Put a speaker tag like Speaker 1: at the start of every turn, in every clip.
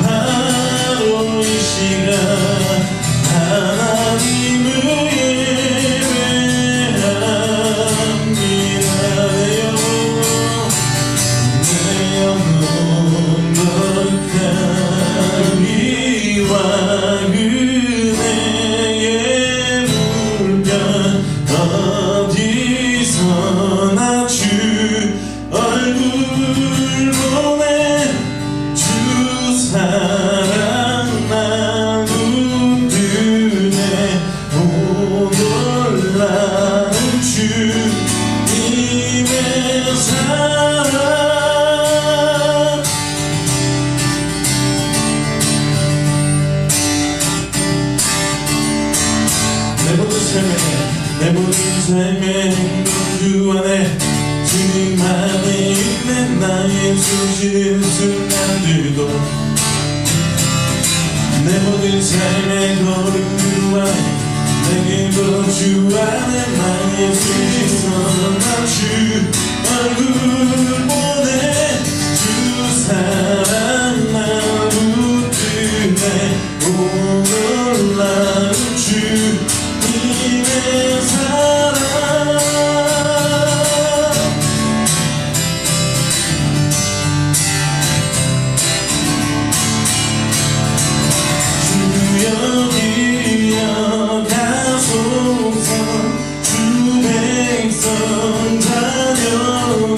Speaker 1: 바로 이 시간 하나님을 예배합니다요. 내 영혼 거룩한 위와 은혜의 물변 어디서나 주 얼굴 보내 주 사랑 나누네 오 놀라운 주님의 사랑. 내 모든 삶의 행동 주 안에 주님 안에 있는 나의 숨쉬는 순간들도 내 모든 삶의 걸음 주 안에 내게도 주 안에 나의 숨쉬는 주 얼굴 보내 주 사랑 나누네 오 놀라운 주님의 사랑. 주여 기억하소서 주 백성 자녀들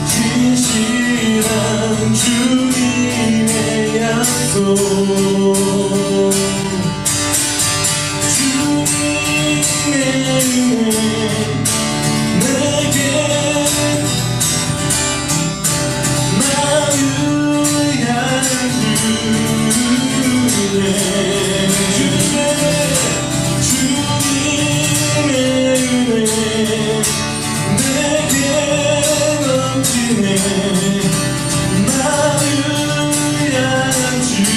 Speaker 1: 진실한 주님의 약속 내게 나를 주님의 은혜 내게 넘치네 나를 주네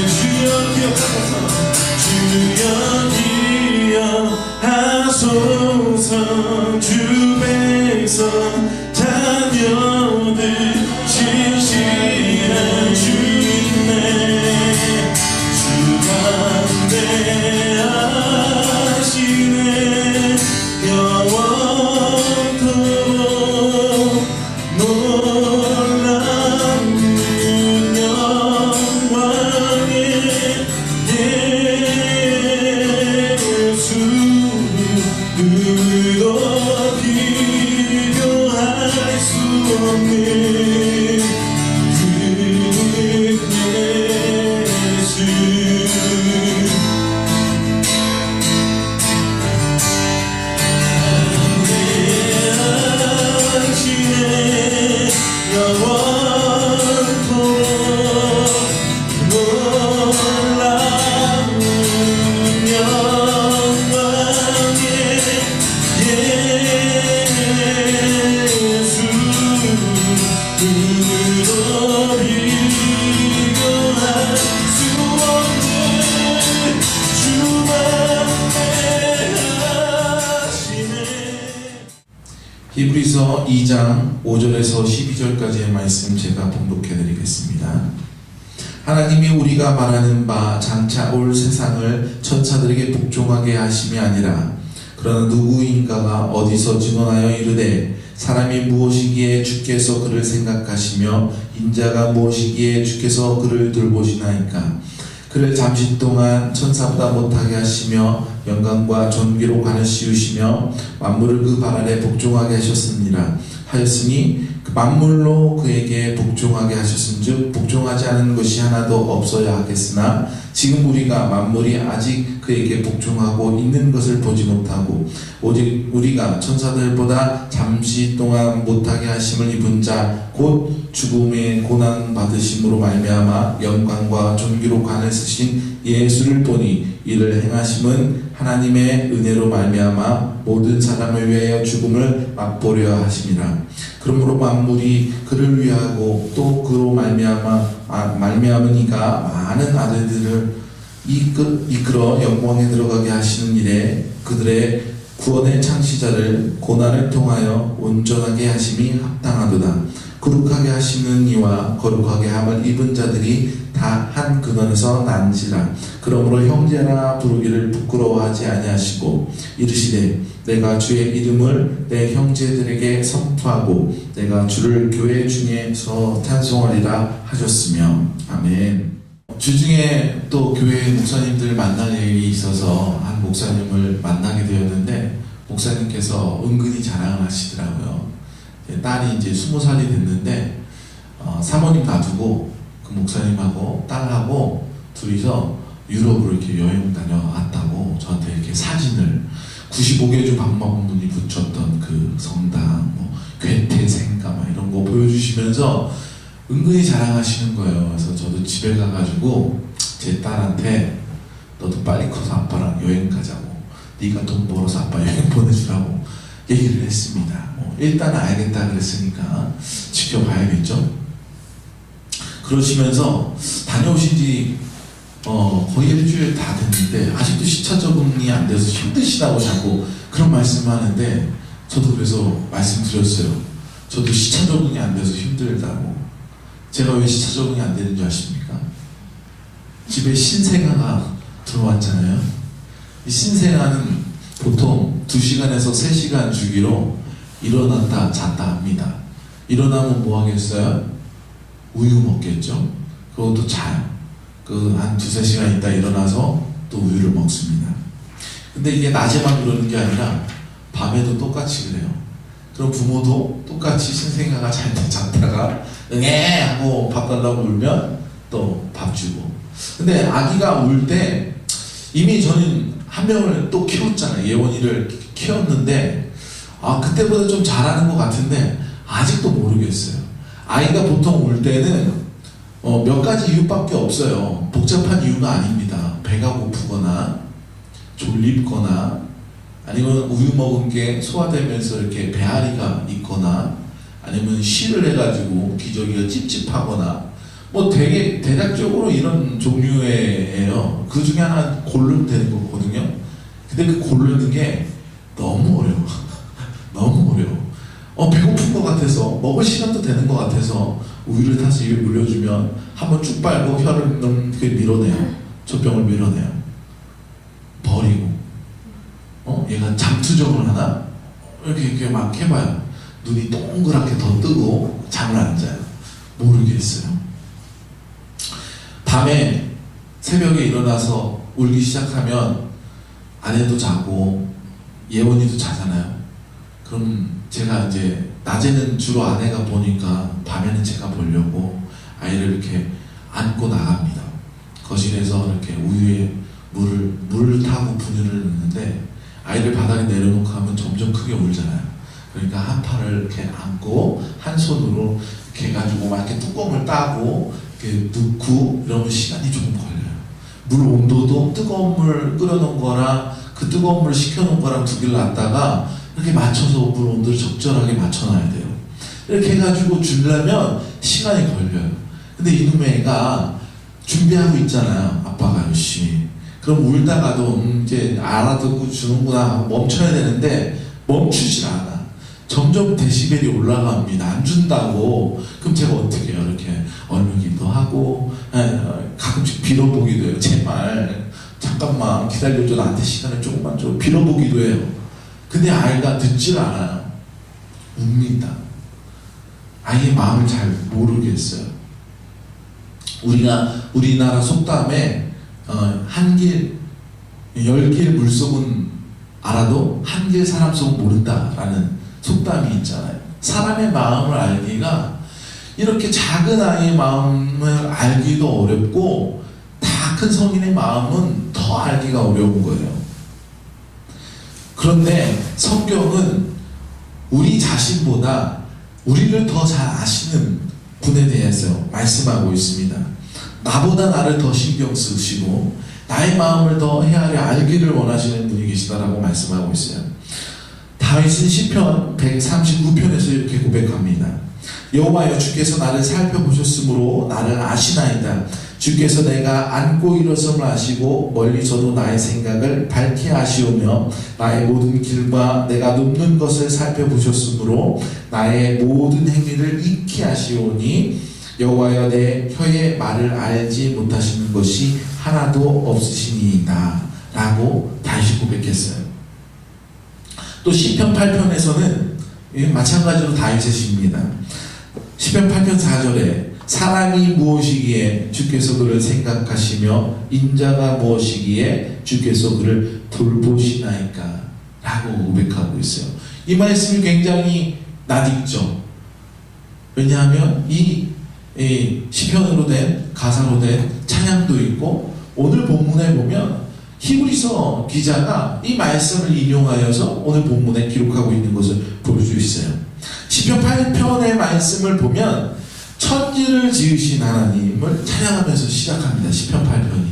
Speaker 1: 주여 기억하소서 주여 기억하소서 주 백성 자녀들 진실한 주님의 주 담대하시네 영원토록 놀라운 영광의 예수 그도 비교할 수 없는 그 예수 당신의 영원토록 놀라운 영광의 예수 그도 비교할 수 없는 주만 대하시네.
Speaker 2: 히브리서 2장 5절에서 12절까지의 말씀 제가 봉독해 드리겠습니다. 하나님이 우리가 말하는 바 장차 올 세상을 천사들에게 복종하게 하심이 아니라 그러나 누구인가가 어디서 증언하여 이르되 사람이 무엇이기에 주께서 그를 생각하시며 인자가 무엇이기에 주께서 그를 돌보시나이까. 그를 잠시 동안 천사보다 못하게 하시며 영광과 존귀로 관을 씌우시며 만물을 그 발 아래 복종하게 하셨으니 그 만물로 그에게 복종하게 하셨은즉 복종하지 않은 것이 하나도 없어야 하겠으나 지금 우리가 만물이 아직 그에게 복종하고 있는 것을 보지 못하고 오직 우리가 천사들보다 잠시 동안 못하게 하심을 입은 자 곧 죽음의 고난 받으심으로 말미암아 영광과 존귀로 관을 쓰신 예수를 보니 이를 행하심은 하나님의 은혜로 말미암아 모든 사람을 위하여 죽음을 맛보려 하심이라. 그러므로 만물이 그를 위하고 또 그로 말미암으니가 많은 아들들을 이끌어 영광에 들어가게 하시는 일에 그들의 구원의 창시자를 고난을 통하여 온전하게 하심이 합당하도다. 거룩하게 하시는 이와 거룩하게 함을 입은 자들이 다 한 근원에서 난지라. 그러므로 형제라 부르기를 부끄러워하지 아니하시고 이르시되 내가 주의 이름을 내 형제들에게 선포하고 내가 주를 교회 중에서 찬송하리라 하셨으며. 아멘. 주중에 또 교회 목사님들 만날 일이 있어서 한 목사님을 만나게 되었는데 목사님께서 은근히 자랑을 하시더라고요. 딸이 이제 20살이 됐는데 사모님 놔두고 그 목사님하고 딸하고 둘이서 유럽으로 이렇게 여행 다녀왔다고 저한테 이렇게 사진을 95개주 방법문이 붙였던 그 성당, 뭐 괴테생가 막 이런 거 보여주시면서 은근히 자랑하시는 거예요. 그래서 저도 집에 가가지고 제 딸한테 너도 빨리 커서 아빠랑 여행 가자고, 네가 돈 벌어서 아빠 여행 보내주라고 얘기를 했습니다. 일단 알겠다 그랬으니까 지켜봐야겠죠. 그러시면서 다녀오신 지 거의 일주일 다 됐는데 아직도 시차 적응이 안 돼서 힘드시다고 자꾸 그런 말씀을 하는데, 저도 그래서 말씀드렸어요. 저도 시차 적응이 안 돼서 힘들다고. 제가 왜 시차 적응이 안 되는 줄 아십니까? 집에 신생아가 들어왔잖아요. 이 신생아는 보통 2시간에서 3시간 주기로 일어났다 잤다 합니다. 일어나면 뭐 하겠어요? 우유 먹겠죠. 그리고 또 자요. 한 2-3시간 있다 일어나서 또 우유를 먹습니다. 근데 이게 낮에만 그러는 게 아니라 밤에도 똑같이 그래요. 그럼 부모도 똑같이 신생아가 잘 때 잤다가 응애 하고 밥 달라고 울면 또 밥 주고. 근데 아기가 울 때 이미 저는 한 명을 또 키웠잖아요. 예원이를 키웠는데 그때보다 좀 잘하는 것 같은데 아직도 모르겠어요. 아이가 보통 울 때는 몇 가지 이유밖에 없어요. 복잡한 이유가 아닙니다. 배가 고프거나 졸립거나 아니면 우유 먹은 게 소화되면서 이렇게 배앓이가 있거나 아니면 쉬를 해가지고 기저귀가 찝찝하거나 뭐 되게 대략적으로 이런 종류예요. 그 중에 하나 고르면 되는 거거든요. 근데 그 고르는 게 너무 어려워. 너무 어려워. 배고픈 것 같아서 먹을 시간도 되는 것 같아서 우유를 다시 물려주면 한번 쭉 빨고 혀를 밀어내요. 젖병을 밀어내요. 버리고 얘가 잠투정을 하나? 이렇게 막 해봐요. 눈이 동그랗게 더 뜨고 잠을 안 자요. 모르겠어요. 밤에 새벽에 일어나서 울기 시작하면 아내도 자고 예원이도 자잖아요. 그럼 제가 이제 낮에는 주로 아내가 보니까 밤에는 제가 보려고 아이를 이렇게 안고 나갑니다. 거실에서 이렇게 우유에 물을 타고 분유를 넣는데 아이를 바닥에 내려놓고 하면 점점 크게 울잖아요. 그러니까 한 팔을 이렇게 안고 한 손으로 이렇게 해가지고 막 이렇게 뚜껑을 따고 이렇게 넣고 이러면 시간이 조금 걸려요. 물 온도도 뜨거운 물 끓여놓은 거랑 그 뜨거운 물 식혀놓은 거랑 두 개를 놨다가 이렇게 맞춰서 물 온도를 적절하게 맞춰놔야 돼요. 이렇게 해가지고 주려면 시간이 걸려요. 근데 이놈의 애가 준비하고 있잖아요. 아빠가 열심히. 그럼 울다가도 이제 알아듣고 주는구나 하고 멈춰야 되는데 멈추질 않아. 점점 데시벨이 올라갑니다. 안 준다고. 그럼 제가 어떻게 해요? 이렇게 얼르기도 하고 가끔씩 빌어보기도 해요. 제발 잠깐만 기다려줘. 나한테 시간을 조금만 줘. 빌어보기도 해요. 근데 아이가 듣질 않아요. 웁니다. 아이의 마음을 잘 모르겠어요. 우리나라 속담에 한 길, 10길 물속은 알아도 한 길 사람 속은 모른다라는 속담이 있잖아요. 사람의 마음을 알기가 이렇게 작은 아이의 마음을 알기도 어렵고 다 큰 성인의 마음은 더 알기가 어려운 거예요. 그런데 성경은 우리 자신보다 우리를 더 잘 아시는 분에 대해서 말씀하고 있습니다. 나보다 나를 더 신경 쓰시고 나의 마음을 더 헤아려 알기를 원하시는 분이 계시다라고 말씀하고 있어요. 다윗은 시편 139편에서 이렇게 고백합니다. 여호와여 주께서 나를 살펴보셨으므로 나를 아시나이다. 주께서 내가 앉고 일어섬을 아시고 멀리서도 나의 생각을 밝히 아시오며 나의 모든 길과 내가 눕는 것을 살펴보셨으므로 나의 모든 행위를 익히 아시오니 여호와여 내 혀의 말을 알지 못하시는 것이 하나도 없으시니이다 라고 다시 고백했어요. 또 시편 8편에서는 마찬가지로 다윗의 시입니다. 시편 8편 4절에 사람이 무엇이기에 주께서 그를 생각하시며 인자가 무엇이기에 주께서 그를 돌보시나이까 라고 고백하고 있어요. 이 말씀이 굉장히 낯익죠. 왜냐하면 이 시편으로 된 가사로 된 찬양도 있고 오늘 본문에 보면 히브리서 기자가 이 말씀을 인용하여서 오늘 본문에 기록하고 있는 것을 볼 수 있어요. 시편 8편의 말씀을 보면 천지를 지으신 하나님을 찬양하면서 시작합니다. 시편 8편이.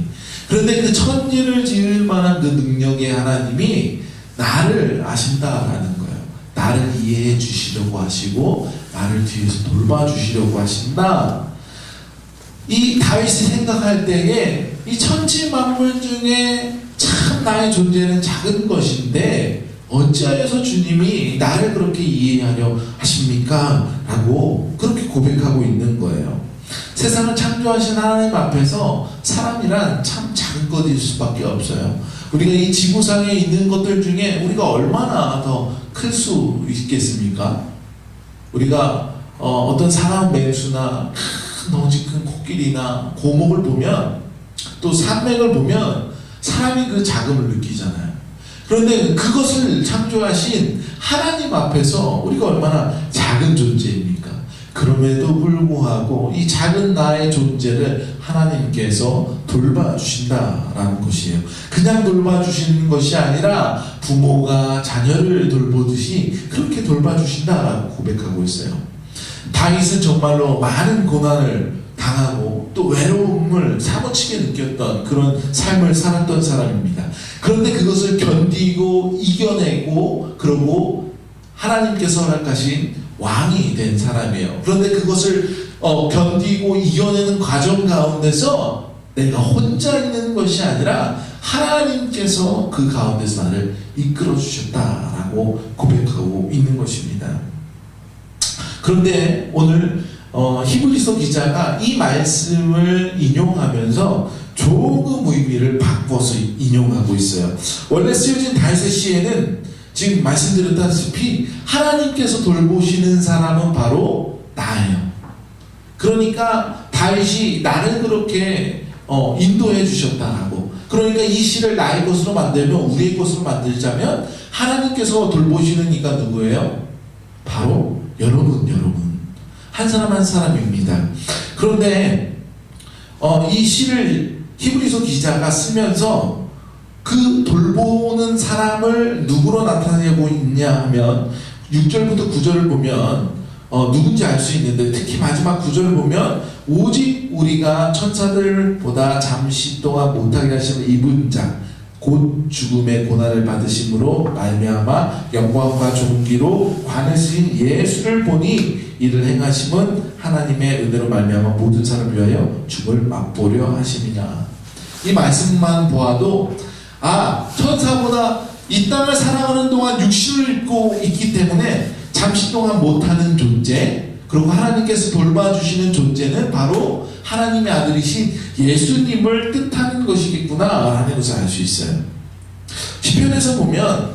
Speaker 2: 그런데 그 천지를 지을 만한 그 능력의 하나님이 나를 아신다라는 거예요. 나를 이해해 주시려고 하시고 나를 뒤에서 돌봐주시려고 하신다. 이 다윗이 생각할 때에 이 천지 만물 중에 참 나의 존재는 작은 것인데 어찌하여서 주님이 나를 그렇게 이해하려 하십니까? 라고 그렇게 고백하고 있는 거예요. 세상을 창조하신 하나님 앞에서 사람이란 참 작은 것일 수밖에 없어요. 우리가 이 지구상에 있는 것들 중에 우리가 얼마나 더 클 수 있겠습니까? 우리가 어떤 사람 맹수나 덩치 큰 코끼리나 고목을 보면 또 산맥을 보면 사람이 그 자금을 느끼잖아요. 그런데 그것을 창조하신 하나님 앞에서 우리가 얼마나 작은 존재입니까? 그럼에도 불구하고 이 작은 나의 존재를 하나님께서 돌봐주신다라는 것이에요. 그냥 돌봐주시는 것이 아니라 부모가 자녀를 돌보듯이 그렇게 돌봐주신다라고 고백하고 있어요. 다윗은 정말로 많은 고난을 당하고 또 외로움을 사무치게 느꼈던 그런 삶을 살았던 사람입니다. 그런데 그것을 견디고 이겨내고 그러고 하나님께서 허락하신 왕이 된 사람이에요. 그런데 그것을 견디고 이겨내는 과정 가운데서 내가 혼자 있는 것이 아니라 하나님께서 그 가운데서 나를 이끌어 주셨다라고 고백하고 있는 것입니다. 그런데 오늘 히브리서 기자가 이 말씀을 인용하면서 조금 의미를 바꿔서 인용하고 있어요. 원래 쓰여진 다윗의 시에는 지금 말씀드렸다시피 하나님께서 돌보시는 사람은 바로 나예요. 그러니까 다윗이 나를 그렇게 인도해 주셨다라고. 그러니까 이 시를 나의 것으로 만들면 우리의 것으로 만들자면 하나님께서 돌보시는 이가 누구예요? 바로 여러분 한 사람 한 사람입니다. 그런데 이 시를 히브리서 기자가 쓰면서 그 돌보는 사람을 누구로 나타내고 있냐 하면 6절부터 9절을 보면 누군지 알 수 있는데 특히 마지막 9절을 보면 오직 우리가 천사들보다 잠시 동안 못하게 하시는 입은 자 곧 죽음의 고난을 받으심으로 말미암아 영광과 존귀로 관으신 예수를 보니 이를 행하심은 하나님의 은혜로 말미암아 모든 사람을 위하여 죽을 맛보려 하심이냐. 이 말씀만 보아도 천사보다 이 땅을 살아가는 동안 육신을 입고 있기 때문에 잠시 동안 못하는 존재, 그리고 하나님께서 돌봐주시는 존재는 바로 하나님의 아들이신 예수님을 뜻하는 것이겠구나 라는 것을 알 수 있어요. 시편에서 보면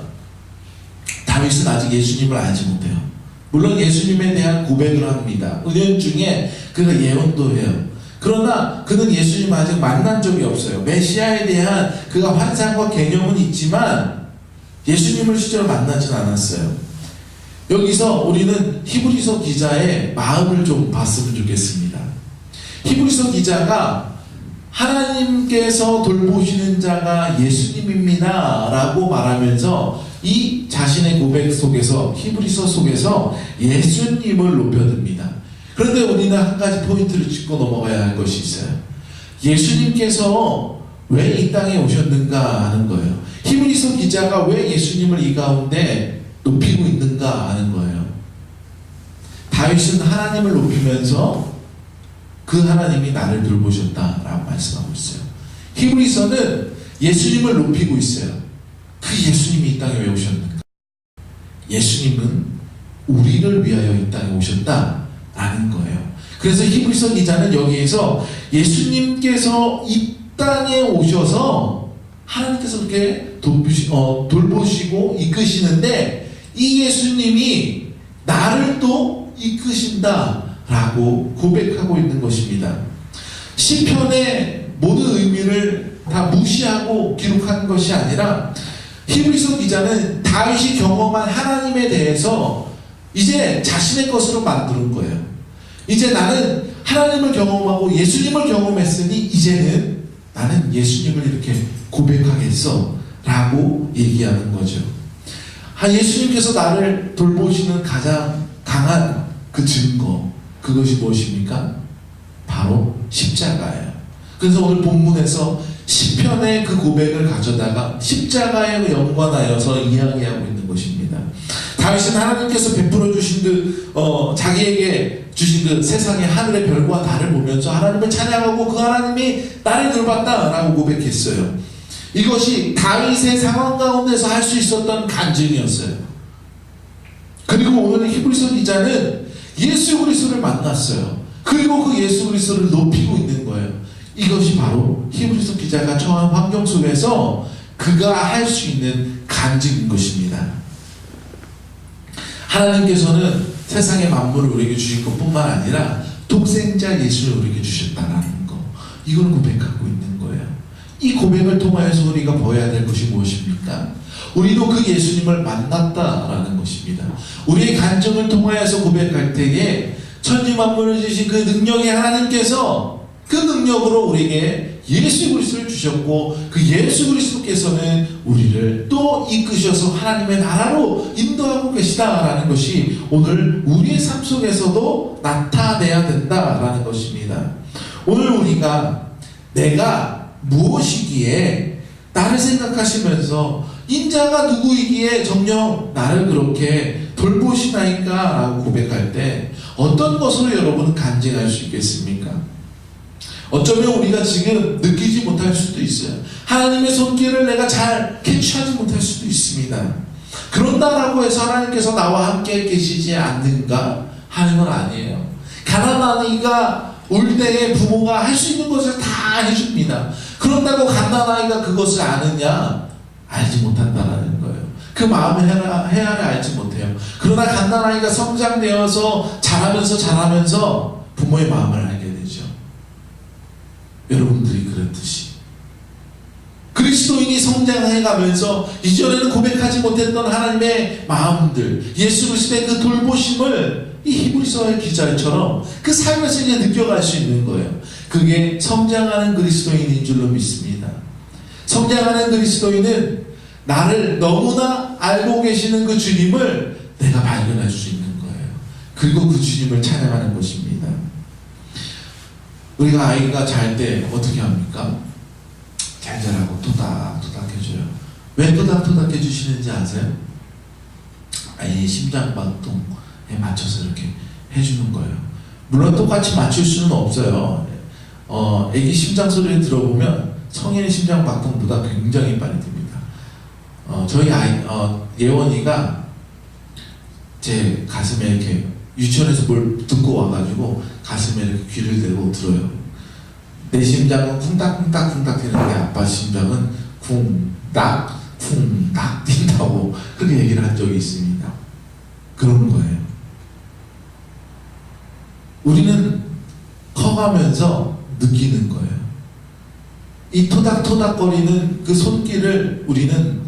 Speaker 2: 다윗은 아직 예수님을 알지 못해요. 물론 예수님에 대한 고백을 합니다. 은연중에 그가 예언도 해요. 그러나 그는 예수님 아직 만난 적이 없어요. 메시아에 대한 그가 환상과 개념은 있지만 예수님을 실제로 만나진 않았어요. 여기서 우리는 히브리서 기자의 마음을 좀 봤으면 좋겠습니다. 히브리서 기자가 하나님께서 돌보시는 자가 예수님입니다 라고 말하면서 이 자신의 고백 속에서 히브리서 속에서 예수님을 높여듭니다. 그런데 우리는 한 가지 포인트를 짚고 넘어가야 할 것이 있어요. 예수님께서 왜 이 땅에 오셨는가 하는 거예요. 히브리서 기자가 왜 예수님을 이 가운데 높이고 있는가 하는 거예요. 다윗은 하나님을 높이면서 그 하나님이 나를 돌보셨다라고 말씀하고 있어요. 히브리서는 예수님을 높이고 있어요. 그 예수님이 이 땅에 왜 오셨는가? 예수님은 우리를 위하여 이 땅에 오셨다라는 거예요. 그래서 히브리서 기자는 여기에서 예수님께서 이 땅에 오셔서 하나님께서 그렇게 돌보시고 이끄시는데 이 예수님이 나를 또 이끄신다라고 고백하고 있는 것입니다. 시편의 모든 의미를 다 무시하고 기록한 것이 아니라 히브리서 기자는 다윗이 경험한 하나님에 대해서 이제 자신의 것으로 만드는 거예요. 이제 나는 하나님을 경험하고 예수님을 경험했으니 이제는 나는 예수님을 이렇게 고백하겠어 라고 얘기하는 거죠. 예수님께서 나를 돌보시는 가장 강한 그 증거, 그것이 무엇입니까? 바로 십자가예요. 그래서 오늘 본문에서 시편의 그 고백을 가져다가 십자가에 연관하여서 이야기하고 있는 것입니다. 다윗은 하나님께서 베풀어 주신 자기에게 주신 그 세상의 하늘의 별과 달을 보면서 하나님을 찬양하고 그 하나님이 나를 돌봤다라고 고백했어요. 이것이 다윗의 상황 가운데서 할 수 있었던 간증이었어요. 그리고 오늘 히브리서 기자는 예수 그리스도를 만났어요. 그리고 그 예수 그리스도를 높이고 있는 거예요. 이것이 바로 히브리서 기자가 처한 환경 속에서 그가 할 수 있는 간증인 것입니다. 하나님께서는 세상의 만물을 우리에게 주신 것뿐만 아니라 독생자 예수를 우리에게 주셨다라는 거, 이걸 고백하고 있는 거예요. 이 고백을 통하여서 우리가 보여야 될 것이 무엇입니까? 우리도 그 예수님을 만났다라는 것입니다. 우리의 간증을 통하여서 고백할 때에 천지 만물을 주신 그 능력의 하나님께서 그 능력으로 우리에게 예수 그리스도를 주셨고 그 예수 그리스도께서는 우리를 또 이끄셔서 하나님의 나라로 인도하고 계시다라는 것이 오늘 우리의 삶 속에서도 나타내야 된다라는 것입니다. 오늘 우리가 내가 무엇이기에 나를 생각하시면서 인자가 누구이기에 정녕 나를 그렇게 돌보시나이까 라고 고백할 때 어떤 것으로 여러분은 간증할 수 있겠습니까? 어쩌면 우리가 지금 느끼지 못할 수도 있어요. 하나님의 손길을 내가 잘 캐치하지 못할 수도 있습니다. 그런다라고 해서 하나님께서 나와 함께 계시지 않는가 하는 건 아니에요. 가난한 아이가 올 때에 부모가 할 수 있는 것을 다 해줍니다. 그런다고 가난한 아이가 그것을 아느냐? 알지 못한다라는 거예요. 그 마음의 헤아를 알지 못해요. 그러나 가난한 아이가 성장되어서 자라면서 부모의 마음을 알게 되죠. 여러분들이 그렇듯이 그리스도인이 성장해가면서 이전에는 고백하지 못했던 하나님의 마음들, 예수 그리스도의 그 돌보심을 이 히브리서의 기자처럼 그 삶에서 이제 느껴갈 수 있는 거예요. 그게 성장하는 그리스도인인 줄로 믿습니다. 성장하는 그리스도인은 나를 너무나 알고 계시는 그 주님을 내가 발견할 수 있는 거예요. 그리고 그 주님을 찬양하는 것입니다. 우리가 아이가 잘 때 어떻게 합니까? 잘 자라고 토닥토닥 해줘요. 왜 토닥토닥 해주시는지 아세요? 아이의 심장박동에 맞춰서 이렇게 해주는 거예요. 물론 똑같이 맞출 수는 없어요. 애기 심장 소리를 들어보면 성인의 심장박동보다 굉장히 빨리 듭니다. 저희 아이 예원이가 제 가슴에 이렇게 유치원에서 뭘 듣고 와가지고 가슴에 이렇게 귀를 대고 들어요. 내 심장은 쿵닥쿵닥쿵닥 뛰는데 아빠 심장은 쿵닥 뛴다고 그렇게 얘기를 한 적이 있습니다. 그런 거예요. 우리는 커가면서 느끼는 거예요. 이 토닥토닥거리는 그 손길을 우리는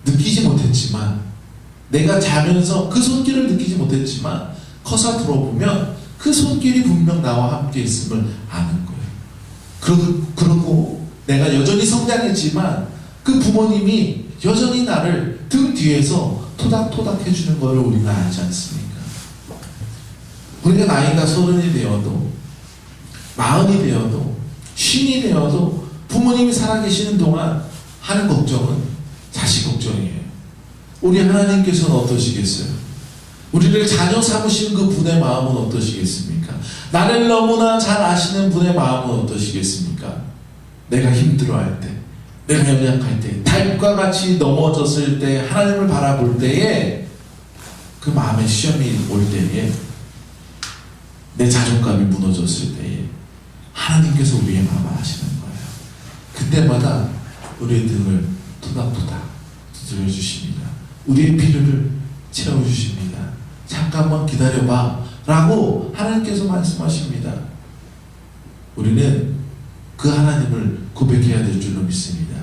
Speaker 2: 느끼지 못했지만, 내가 자면서 그 손길을 느끼지 못했지만 커서 들어보면 그 손길이 분명 나와 함께 있음을 아는 거예요. 그러고 내가 여전히 성장했지만 그 부모님이 여전히 나를 등 뒤에서 토닥토닥 해주는 것을 우리가 알지 않습니까? 우리가 나이가 30이 되어도 40이 되어도 50이 되어도 부모님이 살아계시는 동안 하는 걱정은 자식 걱정이에요. 우리 하나님께서는 어떠시겠어요? 우리를 자녀 삼으신 그 분의 마음은 어떠시겠습니까? 나를 너무나 잘 아시는 분의 마음은 어떠시겠습니까? 내가 힘들어할 때, 내가 연약할 때, 달과 같이 넘어졌을 때, 하나님을 바라볼 때에 그 마음의 시험이 올 때에, 내 자존감이 무너졌을 때에 하나님께서 우리의 마음을 아시는 거예요. 그때마다 우리의 등을 토닥토닥 두드려 주십니다. 우리의 필요를 채워주십니다. 잠깐만 기다려봐 라고 하나님께서 말씀하십니다. 우리는 그 하나님을 고백해야 될 줄로 믿습니다.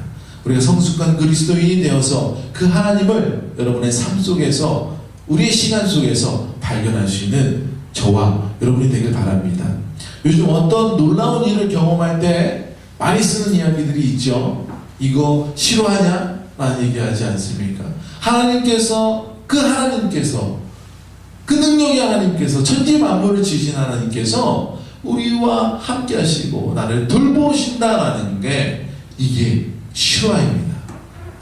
Speaker 2: 우리가 성숙한 그리스도인이 되어서 그 하나님을 여러분의 삶 속에서, 우리의 시간 속에서 발견할 수 있는 저와 여러분이 되길 바랍니다. 요즘 어떤 놀라운 일을 경험할 때 많이 쓰는 이야기들이 있죠. 이거 싫어하냐? 라는 얘기하지 않습니까? 하나님께서, 그 능력의 하나님께서, 천지 만물을 지으신 하나님께서 우리와 함께 하시고 나를 돌보신다라는 게 이게 실화입니다.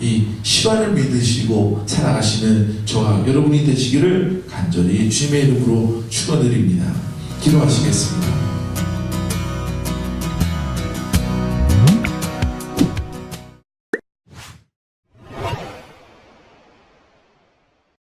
Speaker 2: 이 실화를 믿으시고 살아가시는 저와 여러분이 되시기를 간절히 주님의 이름으로 축원드립니다. 기도하시겠습니다.